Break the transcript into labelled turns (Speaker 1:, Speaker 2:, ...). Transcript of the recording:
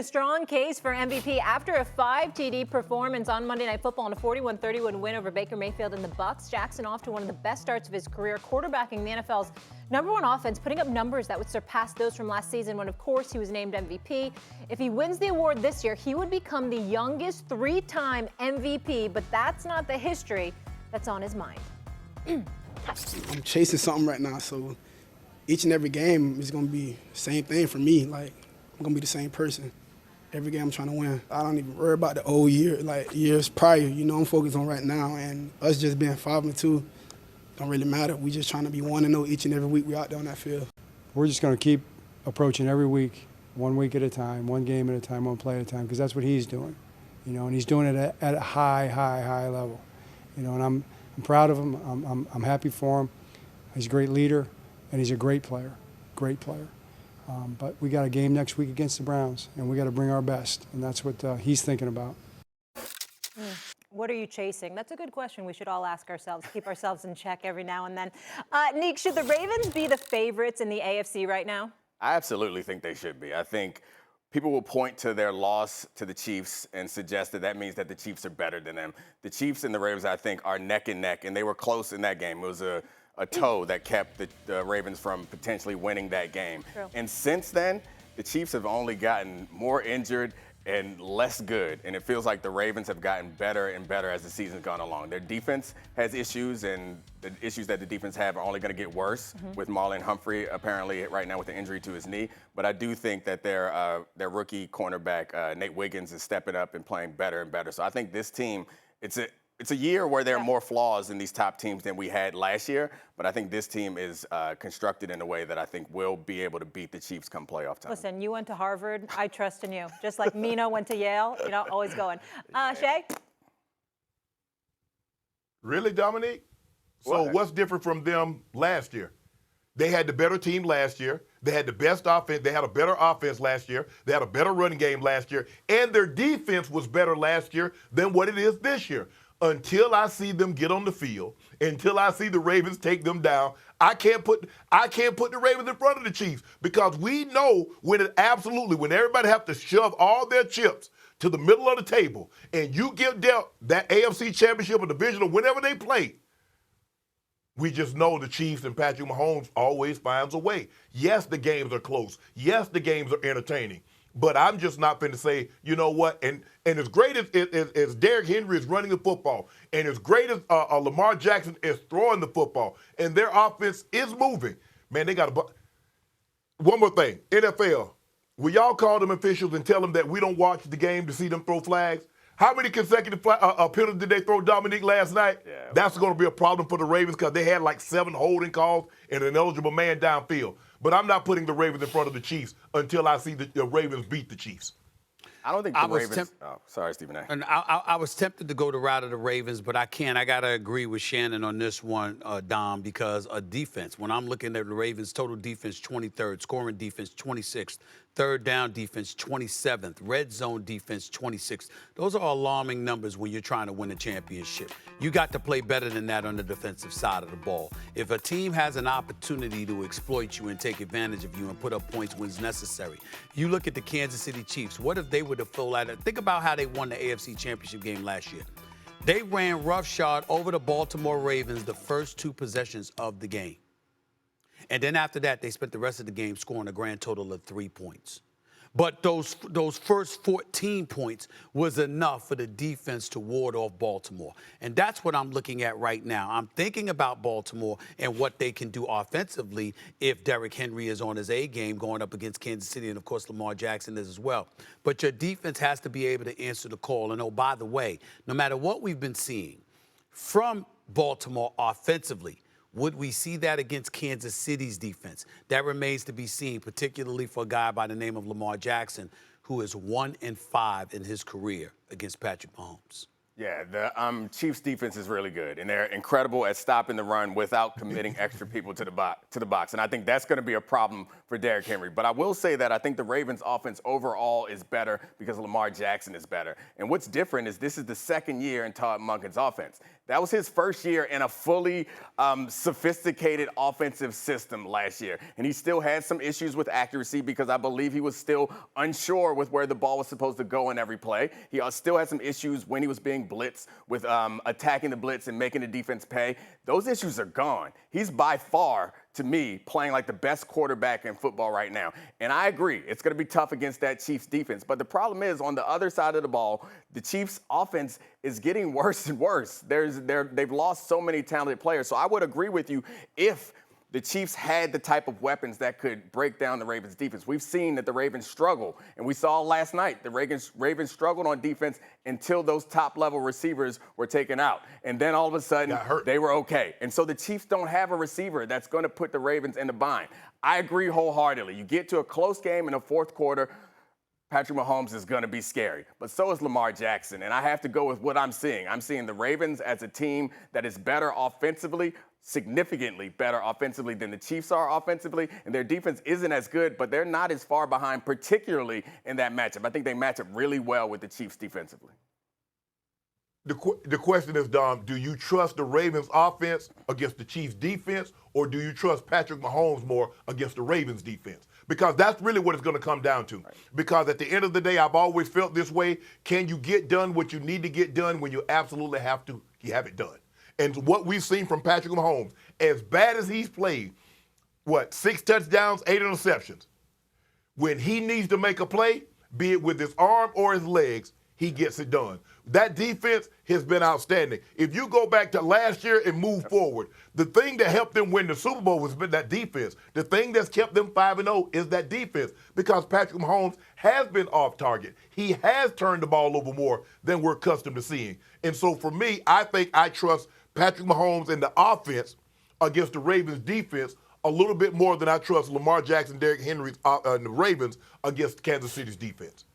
Speaker 1: a strong case for MVP after a 5 TD performance on Monday Night Football in a 41-31 win over Baker Mayfield and the Bucs. Jackson off to one of the best starts of his career, quarterbacking the NFL's #1 offense, putting up numbers that would surpass those from last season when, of course, he was named MVP. If he wins the award this year, he would become the youngest 3-time MVP, but that's not the history that's on his mind.
Speaker 2: I'm chasing something right now, so each and every game is going to be the same thing for me. Like, I'm going to be the same person. Every game I'm trying to win. I don't even worry about the old year, like years prior. You know, I'm focused on right now, and us just being 5-2 don't really matter. We just trying to be 1-0 each and every week we out there on that field.
Speaker 3: We're just going to keep approaching every week, 1 week at a time, 1 game at a time, 1 play at a time, because that's what he's doing. You know, and he's doing it at a high level. You know, and I'm proud of him. I'm happy for him. He's a great leader, and he's a great player. But we got a game next week against the Browns, and we got to bring our best, and that's what he's thinking about.
Speaker 1: What are you chasing? That's a good question we should all ask ourselves, keep ourselves in check every now and then. Nick, should the Ravens be the favorites in the AFC right now?
Speaker 4: I absolutely think they should be. I think people will point to their loss to the Chiefs and suggest that means that the Chiefs are better than them. The Chiefs and the Ravens, I think, are neck and neck, and they were close in that game. It was a toe that kept the Ravens from potentially winning that game.
Speaker 1: True.
Speaker 4: And since then, the Chiefs have only gotten more injured and less good, and it feels like the Ravens have gotten better and better as the season's gone along. Their defense has issues, and the issues that the defense have are only going to get worse with Marlon Humphrey apparently right now with the injury to his knee. But I do think that their rookie cornerback, Nate Wiggins, is stepping up and playing better and better. So I think this team, it's a year where there are more flaws in these top teams than we had last year, but I think this team is constructed in a way that I think will be able to beat the Chiefs come playoff time.
Speaker 1: Listen, you went to Harvard. I trust in you. Just like Mino went to Yale, you know, always going. Shay?
Speaker 5: Really, Domonique? So what's different from them last year? They had the better team last year. They had the best offense. They had a better offense last year. They had a better running game last year. And their defense was better last year than what it is this year. Until I see them get on the field, until I see the Ravens take them down, I can't put the Ravens in front of the Chiefs, because we know when everybody have to shove all their chips to the middle of the table, and you get dealt that AFC Championship or division or whenever they play, we just know the Chiefs and Patrick Mahomes always finds a way. Yes, the games are close. Yes, the games are entertaining. But I'm just not going to say, you know what, and as great as Derrick Henry is running the football, and as great as Lamar Jackson is throwing the football, and their offense is moving, man, they got one more thing. NFL, will y'all call them officials and tell them that we don't watch the game to see them throw flags? How many consecutive penalties did they throw, Domonique, last night? Yeah. That's going to be a problem for the Ravens, because they had like 7 holding calls and an eligible man downfield. But I'm not putting the Ravens in front of the Chiefs until I see the Ravens beat the Chiefs.
Speaker 4: I don't think the Ravens. Sorry, Stephen A.
Speaker 6: And I was tempted to go the route of the Ravens, but I can't. I got to agree with Shannon on this one, Dom, because a defense, when I'm looking at the Ravens, total defense 23rd, scoring defense 26th, third down defense 27th, red zone defense 26th. Those are alarming numbers when you're trying to win a championship. You got to play better than that on the defensive side of the ball. If a team has an opportunity to exploit you and take advantage of you and put up points when it's necessary, you look at the Kansas City Chiefs. What if they would have full at it? Think about how they won the AFC Championship game last year. They ran roughshod over the Baltimore Ravens the first 2 possessions of the game. And then after that, they spent the rest of the game scoring a grand total of 3 points. But those first 14 points was enough for the defense to ward off Baltimore. And that's what I'm looking at right now. I'm thinking about Baltimore and what they can do offensively if Derrick Henry is on his A game going up against Kansas City, and, of course, Lamar Jackson is as well. But your defense has to be able to answer the call. And, oh, by the way, no matter what we've been seeing from Baltimore offensively, would we see that against Kansas City's defense? That remains to be seen, particularly for a guy by the name of Lamar Jackson, who is 1-5 in his career against Patrick Mahomes.
Speaker 4: Yeah, the Chiefs defense is really good, and they're incredible at stopping the run without committing extra people to the box. And I think that's going to be a problem for Derrick Henry. But I will say that I think the Ravens' offense overall is better because Lamar Jackson is better. And what's different is this is the second year in Todd Monken's offense. That was his first year in a fully sophisticated offensive system last year. And he still had some issues with accuracy because I believe he was still unsure with where the ball was supposed to go in every play. He still had some issues when he was being blitzed with attacking the blitz and making the defense pay. Those issues are gone. He's by far, to me, playing like the best quarterback in football right now. And I agree, it's going to be tough against that Chiefs defense. But the problem is, on the other side of the ball, the Chiefs offense is getting worse and worse. They've lost so many talented players. So I would agree with you if the Chiefs had the type of weapons that could break down the Ravens' defense. We've seen that the Ravens struggle, and we saw last night the Ravens struggled on defense until those top-level receivers were taken out. And then all of a sudden, they were okay. And so the Chiefs don't have a receiver that's going to put the Ravens in the bind. I agree wholeheartedly. You get to a close game in the fourth quarter, Patrick Mahomes is going to be scary, but so is Lamar Jackson. And I have to go with what I'm seeing. I'm seeing the Ravens as a team that is better offensively, significantly better offensively than the Chiefs are offensively, and their defense isn't as good, but they're not as far behind, particularly in that matchup. I think they match up really well with the Chiefs defensively.
Speaker 5: The question is, Dom, do you trust the Ravens offense against the Chiefs defense, or do you trust Patrick Mahomes more against the Ravens defense? Because that's really what it's going to come down to. Right. Because at the end of the day, I've always felt this way. Can you get done what you need to get done when you absolutely have to have it done? And what we've seen from Patrick Mahomes, as bad as he's played, 6 touchdowns, 8 interceptions. When he needs to make a play, be it with his arm or his legs, he gets it done. That defense has been outstanding. If you go back to last year and move forward, the thing that helped them win the Super Bowl was that defense. The thing that's kept them 5-0 is that defense, because Patrick Mahomes has been off target. He has turned the ball over more than we're accustomed to seeing. And so for me, I think I trust Patrick Mahomes and the offense against the Ravens defense a little bit more than I trust Lamar Jackson, Derrick Henry, and the Ravens against Kansas City's defense.